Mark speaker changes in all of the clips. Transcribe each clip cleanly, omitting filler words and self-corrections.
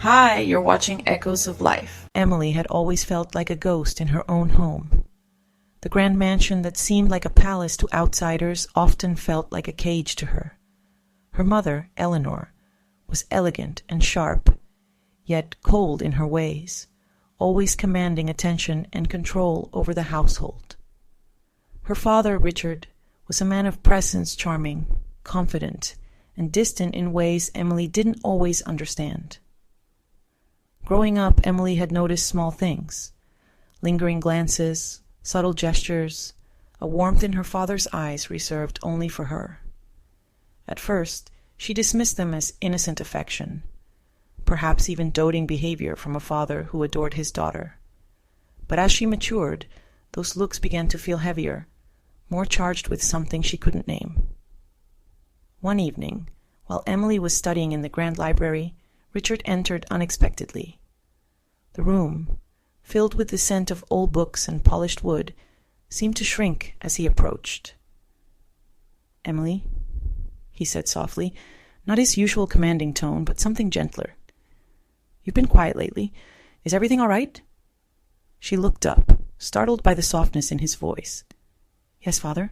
Speaker 1: Hi, you're watching Echoes of Life. Emily had always felt like a ghost in her own home. The grand mansion that seemed like a palace to outsiders often felt like a cage to her. Her mother, Eleanor, was elegant and sharp, yet cold in her ways, always commanding attention and control over the household. Her father, Richard, was a man of presence, charming, confident, and distant in ways Emily didn't always understand. Growing up, Emily had noticed small things, lingering glances, subtle gestures, a warmth in her father's eyes reserved only for her. At first, she dismissed them as innocent affection, perhaps even doting behavior from a father who adored his daughter. But as she matured, those looks began to feel heavier, more charged with something she couldn't name. One evening, while Emily was studying in the grand library, Richard entered unexpectedly. The room, filled with the scent of old books and polished wood, seemed to shrink as he approached. "Emily," he said softly, not his usual commanding tone, but something gentler. "You've been quiet lately. Is everything all right?" She looked up, startled by the softness in his voice. "Yes, Father."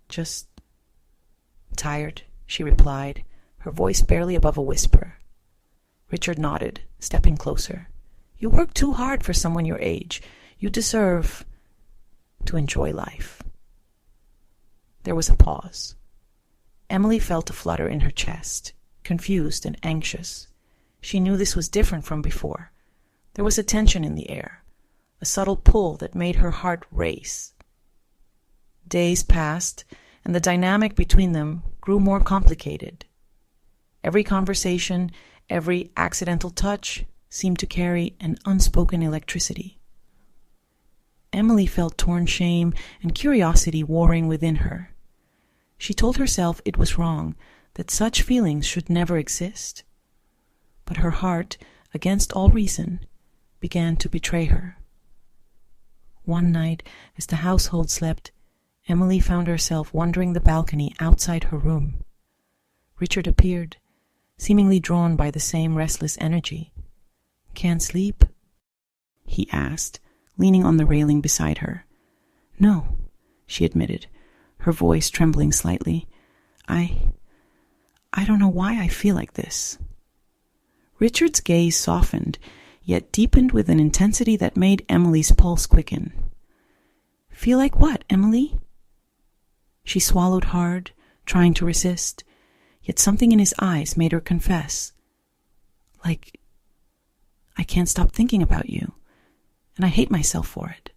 Speaker 1: "Just tired," she replied, her voice barely above a whisper. Richard nodded, stepping closer. "You work too hard for someone your age. You deserve to enjoy life." There was a pause. Emily felt a flutter in her chest, confused and anxious. She knew this was different from before. There was a tension in the air, a subtle pull that made her heart race. Days passed, and the dynamic between them grew more complicated. Every conversation, every accidental touch seemed to carry an unspoken electricity. Emily felt torn shame and curiosity warring within her. She told herself it was wrong, that such feelings should never exist. But her heart, against all reason, began to betray her. One night, as the household slept, Emily found herself wandering the balcony outside her room. Richard appeared, seemingly drawn by the same restless energy. "Can't sleep?" he asked, leaning on the railing beside her. "No," she admitted, her voice trembling slightly. I don't know why I feel like this." Richard's gaze softened, yet deepened with an intensity that made Emily's pulse quicken. "Feel like what, Emily?" She swallowed hard, trying to resist, yet something in his eyes made her confess. "Like, I can't stop thinking about you, and I hate myself for it."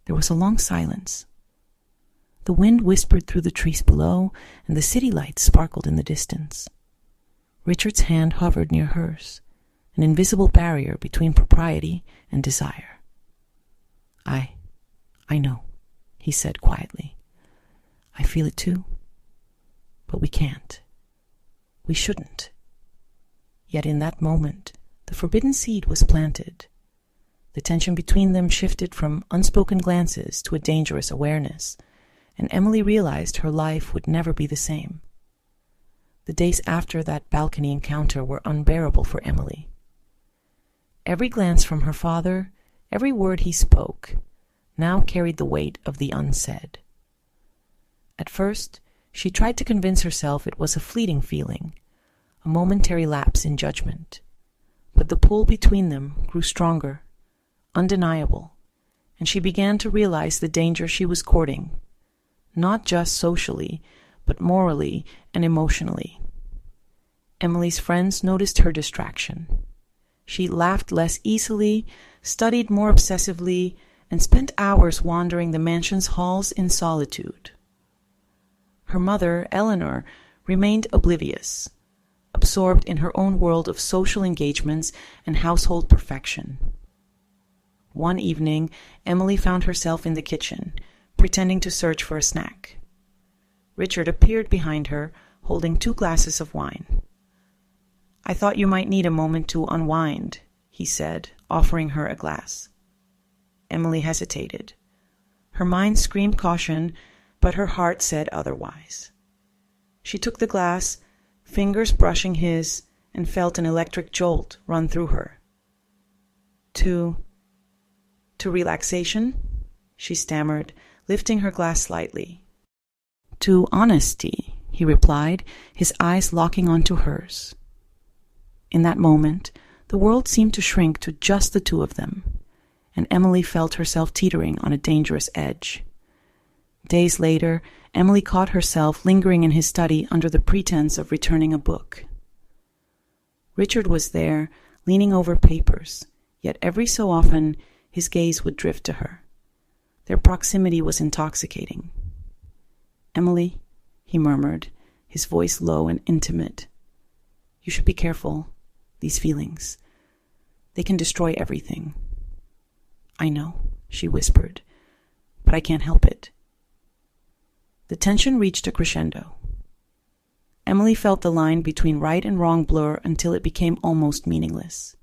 Speaker 1: There was a long silence. The wind whispered through the trees below, and the city lights sparkled in the distance. Richard's hand hovered near hers, an invisible barrier between propriety and desire. I know," he said quietly. "I feel it too. But we can't. We shouldn't." Yet in that moment, the forbidden seed was planted. The tension between them shifted from unspoken glances to a dangerous awareness, and Emily realized her life would never be the same. The days after that balcony encounter were unbearable for Emily. Every glance from her father, every word he spoke, now carried the weight of the unsaid. At first, she tried to convince herself it was a fleeting feeling, a momentary lapse in judgment. But the pull between them grew stronger, undeniable, and she began to realize the danger she was courting, not just socially, but morally and emotionally. Emily's friends noticed her distraction. She laughed less easily, studied more obsessively, and spent hours wandering the mansion's halls in solitude. Her mother, Eleanor, remained oblivious, absorbed in her own world of social engagements and household perfection. One evening, Emily found herself in the kitchen, pretending to search for a snack. Richard appeared behind her, holding 2 glasses of wine. "I thought you might need a moment to unwind," he said, offering her a glass. Emily hesitated. Her mind screamed caution, but her heart said otherwise. She took the glass, fingers brushing his, and felt an electric jolt run through her. To relaxation, she stammered, lifting her glass slightly. To honesty, he replied, his eyes locking onto hers. In that moment, the world seemed to shrink to just the two of them, and Emily felt herself teetering on a dangerous edge. Days later, Emily caught herself lingering in his study under the pretense of returning a book. Richard was there, leaning over papers, yet every so often his gaze would drift to her. Their proximity was intoxicating. "Emily," he murmured, his voice low and intimate, "you should be careful. These feelings, they can destroy everything." "I know," she whispered, "but I can't help it." The tension reached a crescendo. Emily felt the line between right and wrong blur until it became almost meaningless.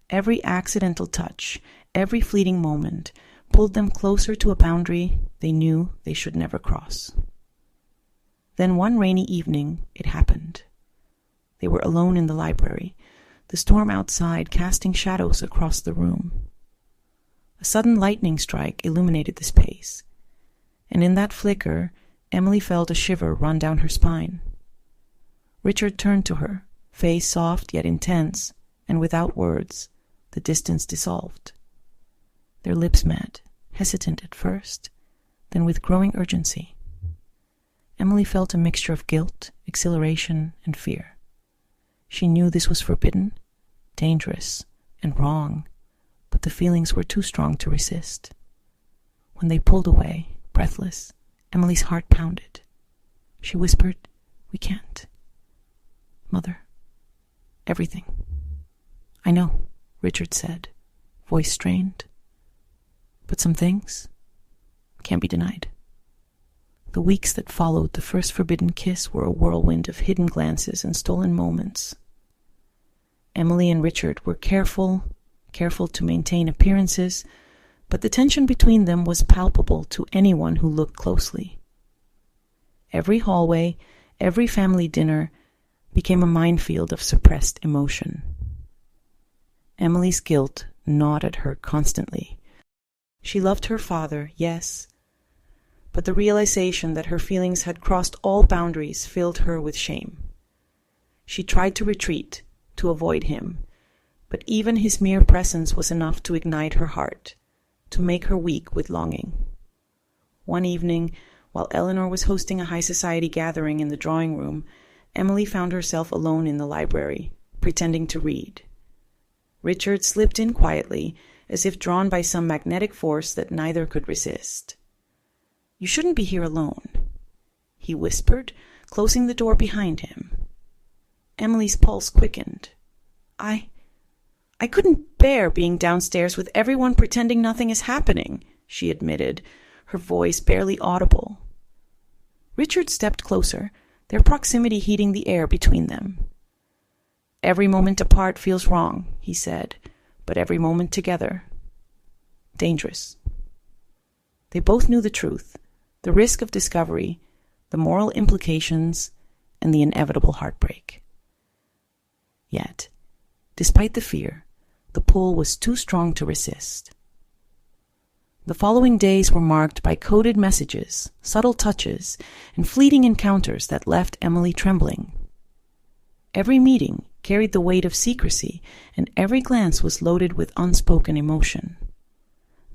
Speaker 1: Every accidental touch, every fleeting moment, pulled them closer to a boundary they knew they should never cross. Then one rainy evening, it happened. They were alone in the library, the storm outside casting shadows across the room. A sudden lightning strike illuminated the space, and in that flicker, Emily felt a shiver run down her spine. Richard turned to her, face soft yet intense, and without words, the distance dissolved. Their lips met, hesitant at first, then with growing urgency. Emily felt a mixture of guilt, exhilaration, and fear. She knew this was forbidden, dangerous, and wrong, but the feelings were too strong to resist. When they pulled away, breathless, Emily's heart pounded. She whispered, "We can't. Mother, everything." "I know," Richard said, voice strained. "But some things can't be denied." The weeks that followed the first forbidden kiss were a whirlwind of hidden glances and stolen moments. Emily and Richard were careful to maintain appearances, but the tension between them was palpable to anyone who looked closely. Every hallway, every family dinner became a minefield of suppressed emotion. Emily's guilt gnawed at her constantly. She loved her father, yes, but the realization that her feelings had crossed all boundaries filled her with shame. She tried to retreat, to avoid him, but even his mere presence was enough to ignite her heart, to make her weak with longing. One evening, while Eleanor was hosting a high society gathering in the drawing room, Emily found herself alone in the library, pretending to read. Richard slipped in quietly, as if drawn by some magnetic force that neither could resist. "You shouldn't be here alone," he whispered, closing the door behind him. Emily's pulse quickened. I couldn't bear being downstairs with everyone pretending nothing is happening," she admitted, her voice barely audible. Richard stepped closer, their proximity heating the air between them. "Every moment apart feels wrong," he said, "but every moment together, dangerous." They both knew the truth, the risk of discovery, the moral implications, and the inevitable heartbreak. Yet, despite the fear, the pull was too strong to resist. The following days were marked by coded messages, subtle touches, and fleeting encounters that left Emily trembling. Every meeting carried the weight of secrecy, and every glance was loaded with unspoken emotion.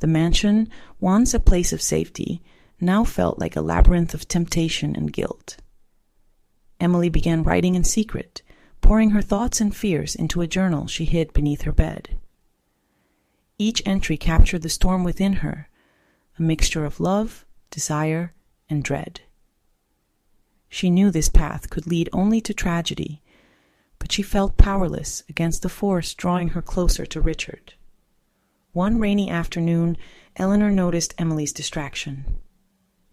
Speaker 1: The mansion, once a place of safety, now felt like a labyrinth of temptation and guilt. Emily began writing in secret, pouring her thoughts and fears into a journal she hid beneath her bed. Each entry captured the storm within her, a mixture of love, desire, and dread. She knew this path could lead only to tragedy, but she felt powerless against the force drawing her closer to Richard. One rainy afternoon, Eleanor noticed Emily's distraction.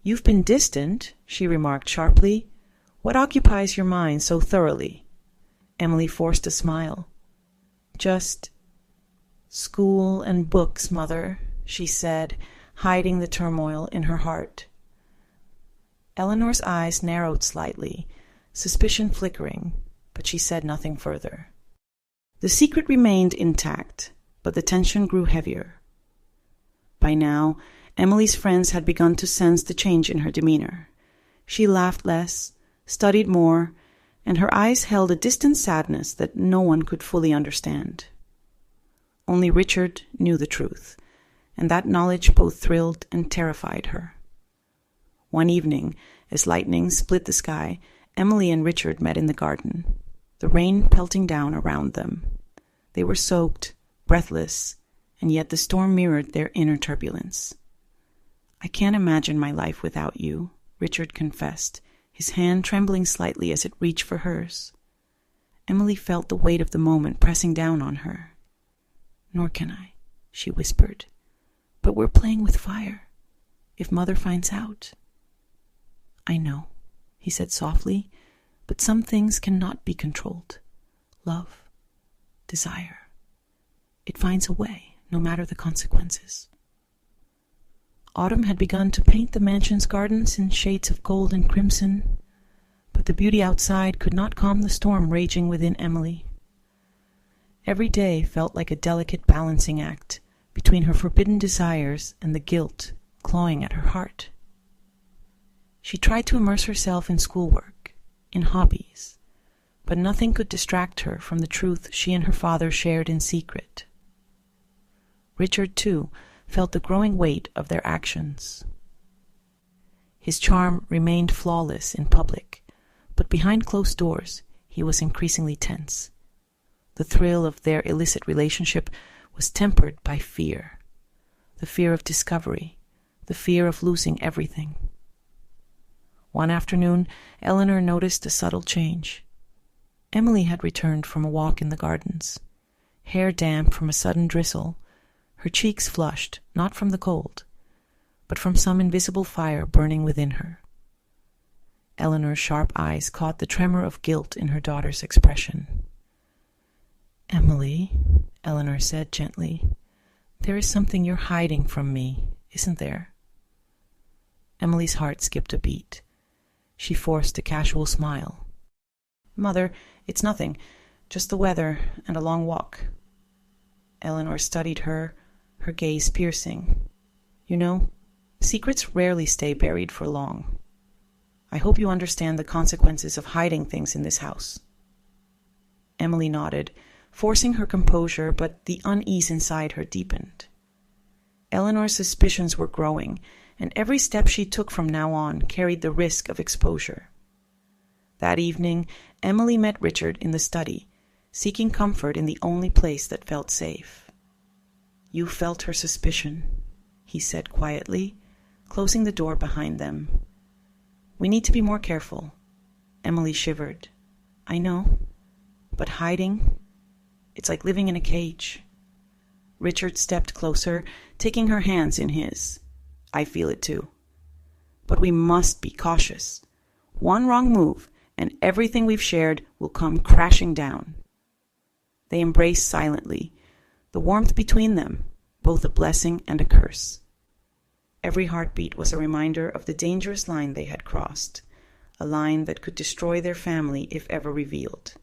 Speaker 1: "You've been distant," she remarked sharply. "What occupies your mind so thoroughly?" Emily forced a smile. "Just school and books, Mother," she said, hiding the turmoil in her heart. Eleanor's eyes narrowed slightly, suspicion flickering, but she said nothing further. The secret remained intact, but the tension grew heavier. By now, Emily's friends had begun to sense the change in her demeanor. She laughed less, studied more, and her eyes held a distant sadness that no one could fully understand. Only Richard knew the truth, and that knowledge both thrilled and terrified her. One evening, as lightning split the sky, Emily and Richard met in the garden, the rain pelting down around them. They were soaked, breathless, and yet the storm mirrored their inner turbulence. "I can't imagine my life without you," Richard confessed, his hand trembling slightly as it reached for hers. Emily felt the weight of the moment pressing down on her. "Nor can I," she whispered. "But we're playing with fire. If Mother finds out—" "I know," he said softly, "but some things cannot be controlled. Love, desire. It finds a way, no matter the consequences." Autumn had begun to paint the mansion's gardens in shades of gold and crimson, but the beauty outside could not calm the storm raging within Emily. Every day felt like a delicate balancing act between her forbidden desires and the guilt clawing at her heart. She tried to immerse herself in schoolwork, in hobbies, but nothing could distract her from the truth she and her father shared in secret. Richard, too, felt the growing weight of their actions. His charm remained flawless in public, but behind closed doors he was increasingly tense. The thrill of their illicit relationship was tempered by fear, the fear of discovery, the fear of losing everything. One afternoon, Eleanor noticed a subtle change. Emily had returned from a walk in the gardens, hair damp from a sudden drizzle, her cheeks flushed, not from the cold, but from some invisible fire burning within her. Eleanor's sharp eyes caught the tremor of guilt in her daughter's expression. "Emily," Eleanor said gently, "there is something you're hiding from me, isn't there?" Emily's heart skipped a beat. She forced a casual smile. "Mother, it's nothing, just the weather and a long walk." Eleanor studied her gaze piercing. "You know, secrets rarely stay buried for long. I hope you understand the consequences of hiding things in this house." Emily nodded, forcing her composure, but the unease inside her deepened. Eleanor's suspicions were growing, and every step she took from now on carried the risk of exposure. That evening, Emily met Richard in the study, seeking comfort in the only place that felt safe. "You felt her suspicion," he said quietly, closing the door behind them. "We need to be more careful." Emily shivered. "I know, but hiding, it's like living in a cage." Richard stepped closer, taking her hands in his. "I feel it too. But we must be cautious. One wrong move, and everything we've shared will come crashing down." They embraced silently, the warmth between them, both a blessing and a curse. Every heartbeat was a reminder of the dangerous line they had crossed, a line that could destroy their family if ever revealed.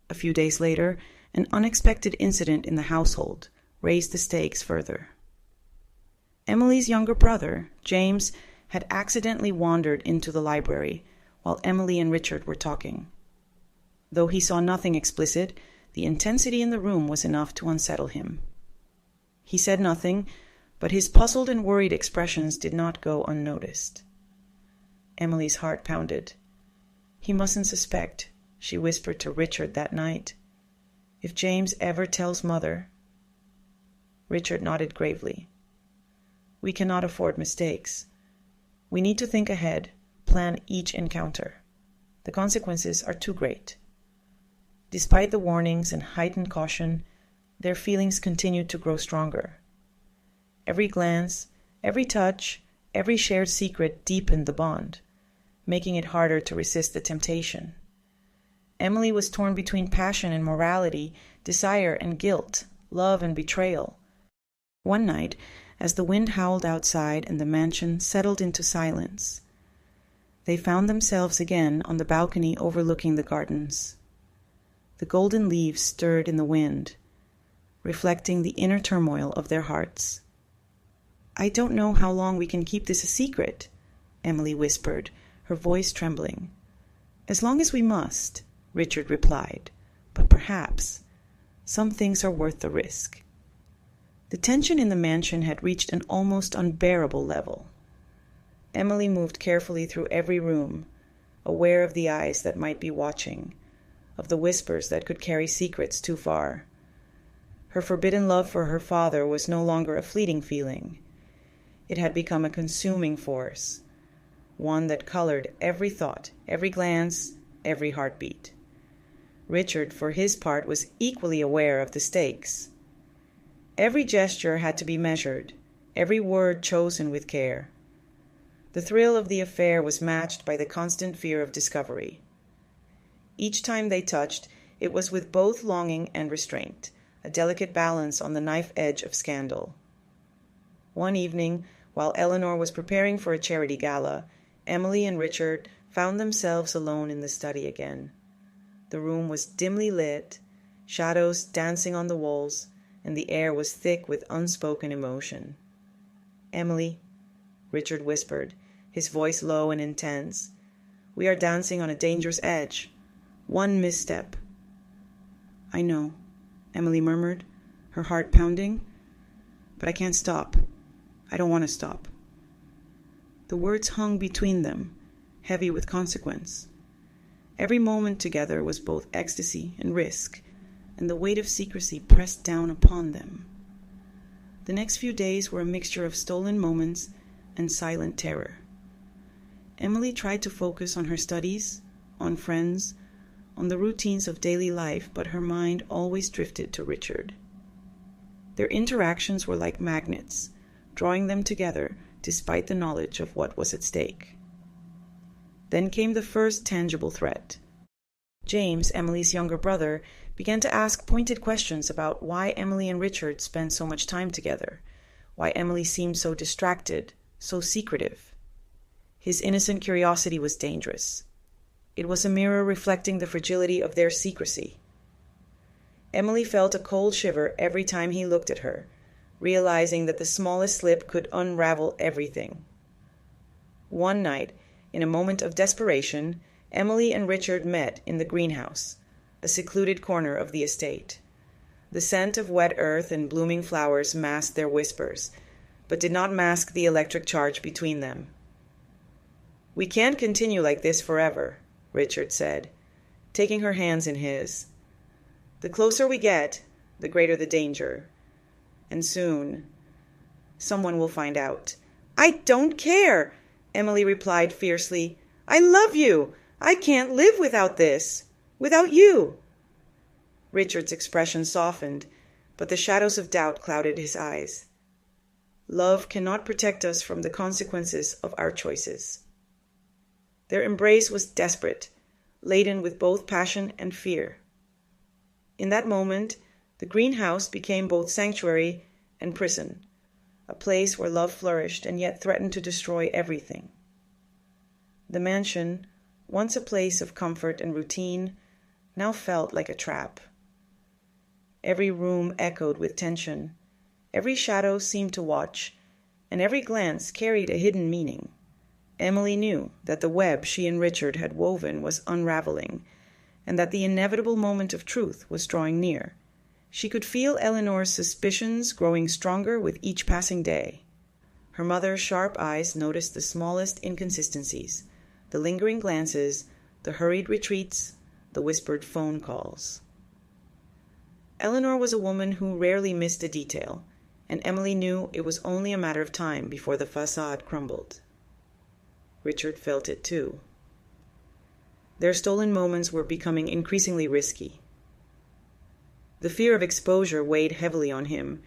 Speaker 1: A few days later, an unexpected incident in the household raised the stakes further. Emily's younger brother, James, had accidentally wandered into the library while Emily and Richard were talking. Though he saw nothing explicit, the intensity in the room was enough to unsettle him. He said nothing, but his puzzled and worried expressions did not go unnoticed. Emily's heart pounded. "He mustn't suspect," she whispered to Richard that night. "If James ever tells Mother—" Richard nodded gravely. "We cannot afford mistakes. We need to think ahead, plan each encounter. The consequences are too great." Despite the warnings and heightened caution, their feelings continued to grow stronger. Every glance, every touch, every shared secret deepened the bond, making it harder to resist the temptation. Emily was torn between passion and morality, desire and guilt, love and betrayal. One night, as the wind howled outside and the mansion settled into silence, They found themselves again on the balcony overlooking the gardens. The golden leaves stirred in the wind, reflecting the inner turmoil of their hearts. "I don't know how long we can keep this a secret," Emily whispered, her voice trembling. "As long as we must," Richard replied. "But perhaps some things are worth the risk." The tension in the mansion had reached an almost unbearable level. Emily moved carefully through every room, aware of the eyes that might be watching, of the whispers that could carry secrets too far. Her forbidden love for her father was no longer a fleeting feeling. It had become a consuming force, one that colored every thought, every glance, every heartbeat. Richard, for his part, was equally aware of the stakes. Every gesture had to be measured, every word chosen with care. The thrill of the affair was matched by the constant fear of discovery. Each time they touched, it was with both longing and restraint, a delicate balance on the knife edge of scandal. One evening, while Eleanor was preparing for a charity gala, Emily and Richard found themselves alone in the study again. The room was dimly lit, shadows dancing on the walls, and the air was thick with unspoken emotion. "Emily," Richard whispered, his voice low and intense, "we are dancing on a dangerous edge. One misstep." "I know," Emily murmured, her heart pounding, "but I can't stop. I don't want to stop." The words hung between them, heavy with consequence. Every moment together was both ecstasy and risk, and the weight of secrecy pressed down upon them. The next few days were a mixture of stolen moments and silent terror. Emily tried to focus on her studies, on friends, on the routines of daily life, but her mind always drifted to Richard. Their interactions were like magnets, drawing them together despite the knowledge of what was at stake. Then came the first tangible threat. James, Emily's younger brother, began to ask pointed questions about why Emily and Richard spent so much time together, why Emily seemed so distracted, so secretive. His innocent curiosity was dangerous. It was a mirror reflecting the fragility of their secrecy. Emily felt a cold shiver every time he looked at her, realizing that the smallest slip could unravel everything. One night, in a moment of desperation, Emily and Richard met in the greenhouse, a secluded corner of the estate. The scent of wet earth and blooming flowers masked their whispers, but did not mask the electric charge between them. "We can't continue like this forever," Richard said, taking her hands in his. "The closer we get, the greater the danger. And soon, someone will find out." "I don't care," Emily replied fiercely. "I love you. I can't live without this, without you." Richard's expression softened, but the shadows of doubt clouded his eyes. Love cannot protect us from the consequences of our choices. Their embrace was desperate, laden with both passion and fear. In that moment, the greenhouse became both sanctuary and prison, a place where love flourished and yet threatened to destroy everything. The mansion, once a place of comfort and routine, now felt like a trap. Every room echoed with tension, every shadow seemed to watch, and every glance carried a hidden meaning. Emily knew that the web she and Richard had woven was unraveling, and that the inevitable moment of truth was drawing near. She could feel Eleanor's suspicions growing stronger with each passing day. Her mother's sharp eyes noticed the smallest inconsistencies, the lingering glances, the hurried retreats, the whispered phone calls. Eleanor was a woman who rarely missed a detail, and Emily knew it was only a matter of time before the facade crumbled. Richard felt it too. Their stolen moments were becoming increasingly risky. The fear of exposure weighed heavily on him,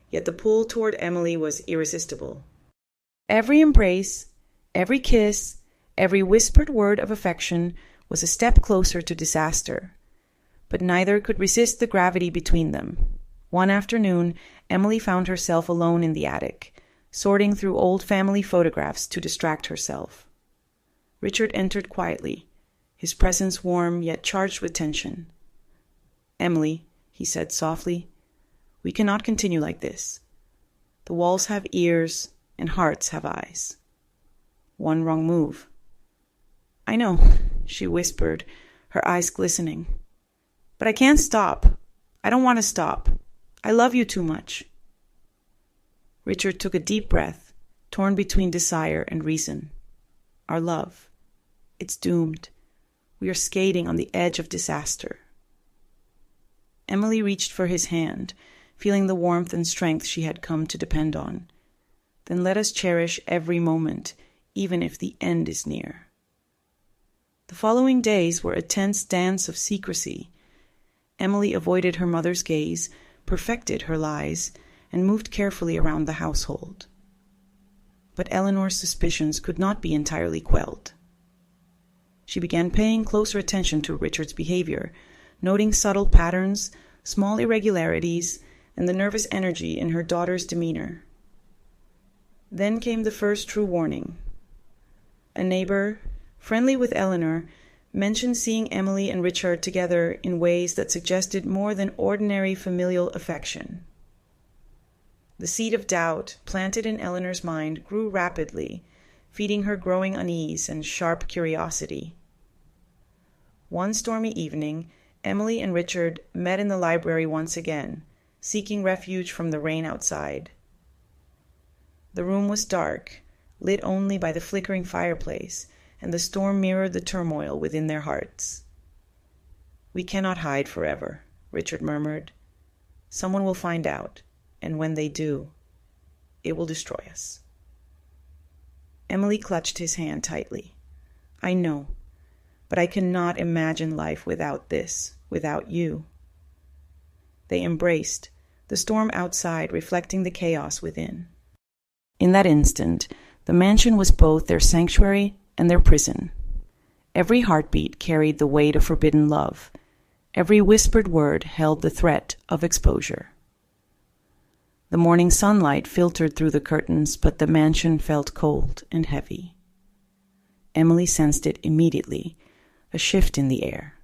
Speaker 1: yet the pull toward Emily was irresistible. Every embrace, every kiss, every whispered word of affection was a step closer to disaster. But neither could resist the gravity between them. One afternoon, Emily found herself alone in the attic, sorting through old family photographs to distract herself. Richard entered quietly, his presence warm yet charged with tension. "Emily," he said softly, "we cannot continue like this. The walls have ears and hearts have eyes. One wrong move." "I know," she whispered, her eyes glistening. "But I can't stop. I don't want to stop. I love you too much." Richard took a deep breath, torn between desire and reason. "Our love. It's doomed. We are skating on the edge of disaster." Emily reached for his hand, feeling the warmth and strength she had come to depend on. "Then let us cherish every moment, even if the end is near." The following days were a tense dance of secrecy. Emily avoided her mother's gaze, perfected her lies, and moved carefully around the household. But Eleanor's suspicions could not be entirely quelled. She began paying closer attention to Richard's behavior, noting subtle patterns, small irregularities, and the nervous energy in her daughter's demeanor. Then came the first true warning. A neighbor, friendly with Eleanor, mentioned seeing Emily and Richard together in ways that suggested more than ordinary familial affection. The seed of doubt planted in Eleanor's mind grew rapidly, feeding her growing unease and sharp curiosity. One stormy evening, Emily and Richard met in the library once again, seeking refuge from the rain outside. The room was dark, lit only by the flickering fireplace, and the storm mirrored the turmoil within their hearts. "We cannot hide forever," Richard murmured. "Someone will find out, and when they do, it will destroy us." Emily clutched his hand tightly. "I know, but I cannot imagine life without this, without you." They embraced, the storm outside reflecting the chaos within. In that instant, the mansion was both their sanctuary and their prison. Every heartbeat carried the weight of forbidden love. Every whispered word held the threat of exposure. The morning sunlight filtered through the curtains, but the mansion felt cold and heavy. Emily sensed it immediately, a shift in the air,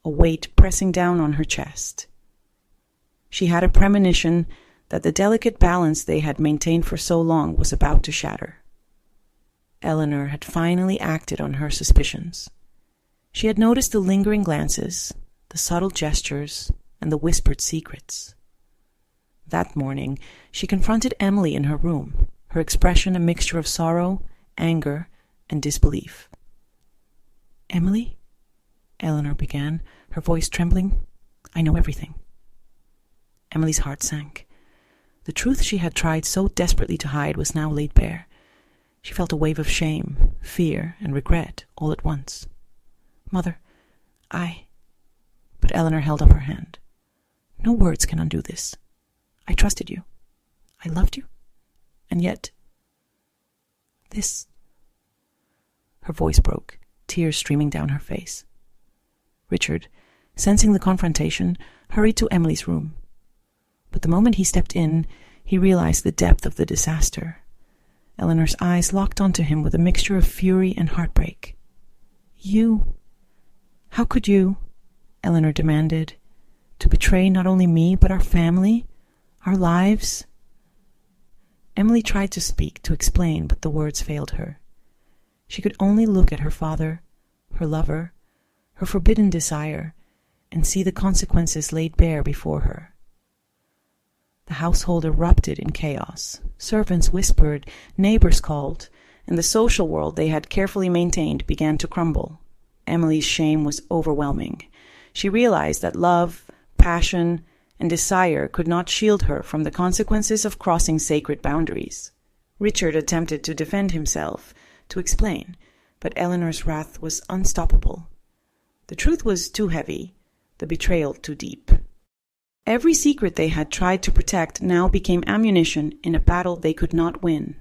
Speaker 1: a weight pressing down on her chest. She had a premonition that the delicate balance they had maintained for so long was about to shatter. Eleanor had finally acted on her suspicions. She had noticed the lingering glances, the subtle gestures, and the whispered secrets. That morning, she confronted Emily in her room, her expression a mixture of sorrow, anger, and disbelief. "Emily?" Eleanor began, her voice trembling. "I know everything." Emily's heart sank. The truth she had tried so desperately to hide was now laid bare. She felt a wave of shame, fear, and regret all at once. "Mother, But Eleanor held up her hand. "No words can undo this. I trusted you. I loved you. And yet, this..." Her voice broke, tears streaming down her face. Richard, sensing the confrontation, hurried to Emily's room. But the moment he stepped in, he realized the depth of the disaster. Eleanor's eyes locked onto him with a mixture of fury and heartbreak. "You? How could you?" Eleanor demanded. "To betray not only me, but our family, our lives?" Emily tried to speak, to explain, but the words failed her. She could only look at her father, her lover, her forbidden desire, and see the consequences laid bare before her. The household erupted in chaos. Servants whispered, neighbors called, and the social world they had carefully maintained began to crumble. Emily's shame was overwhelming. She realized that love, passion, and desire could not shield her from the consequences of crossing sacred boundaries. Richard attempted to defend himself, to explain, but Eleanor's wrath was unstoppable. The truth was too heavy, the betrayal too deep. Every secret they had tried to protect now became ammunition in a battle they could not win.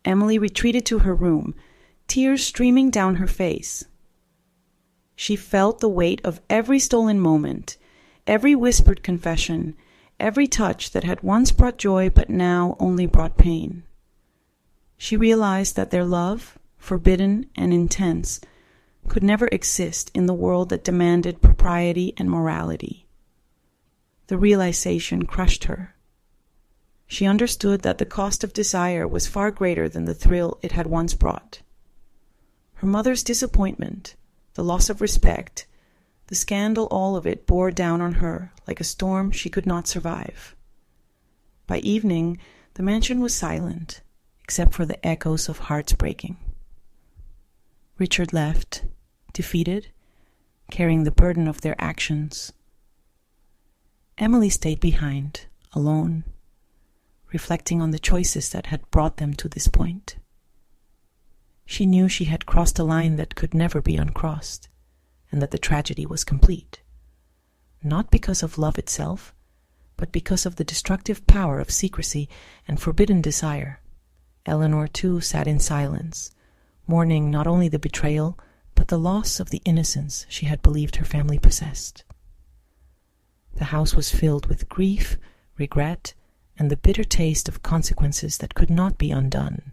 Speaker 1: Emily retreated to her room, tears streaming down her face. She felt the weight of every stolen moment, every whispered confession, every touch that had once brought joy but now only brought pain. She realized that their love, forbidden and intense, could never exist in the world that demanded propriety and morality. The realization crushed her. She understood that the cost of desire was far greater than the thrill it had once brought. Her mother's disappointment, the loss of respect, the scandal, all of it bore down on her like a storm she could not survive. By evening, the mansion was silent, except for the echoes of hearts breaking. Richard left, defeated, carrying the burden of their actions. Emily stayed behind, alone, reflecting on the choices that had brought them to this point. She knew she had crossed a line that could never be uncrossed, and that the tragedy was complete, not because of love itself, but because of the destructive power of secrecy and forbidden desire. Eleanor, too, sat in silence, mourning not only the betrayal, but the loss of the innocence she had believed her family possessed. The house was filled with grief, regret, and the bitter taste of consequences that could not be undone.